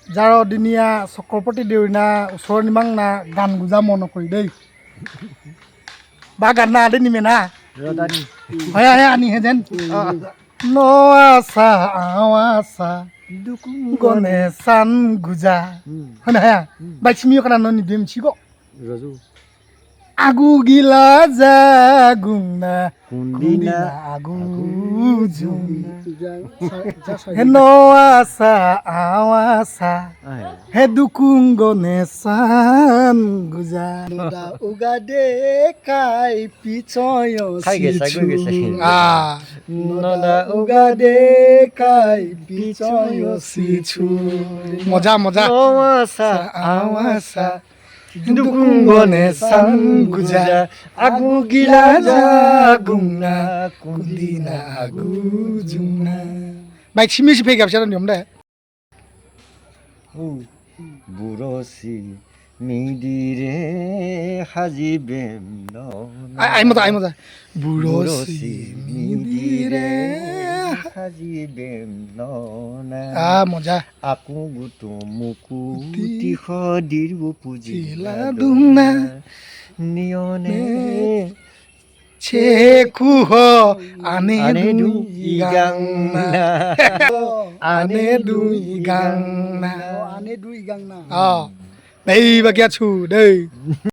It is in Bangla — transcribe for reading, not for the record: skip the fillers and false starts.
যাৰ দিনীয়া চক্ৰৱৰ্তী দেউৰীনা ওচৰৰ নিমাং না গান গুজা মন কৰি দেই বা গান না আদে নিমে না হয় আহে আনিহে যেন ন আছা আও আছা গনে চান গুজা হয় না হ্যাঁ বাইছিমিও কানা ন নিদিম চিগ আগু গিলা জাগুনা কুন্দিনা আগু জুনা হেন আছা আও আছা হে দুকুংগনে চান গুজা উগা দে কাই পিছয় নদা উগা দে কাই পিছয় সিছু মজা মজা আছা আও আছা দুকুংগনে চান গুজা আগু গিলা জাগুনা কুন্দিনা আগু জুনা বাইক সিমি সিফে গাবছা নিয়ম দে বুৰচি মিদিৰে সাজিবেম আই মজা বুৰচি মিদিৰে সাজিবেম ননা মজা আকু গুটো মুকুতি সদিৰ পুজিলা দুনা নিয়নে চেকুহ আনে দুই গাংনা আনে দুই গাংনা এই বাকি আছো দেই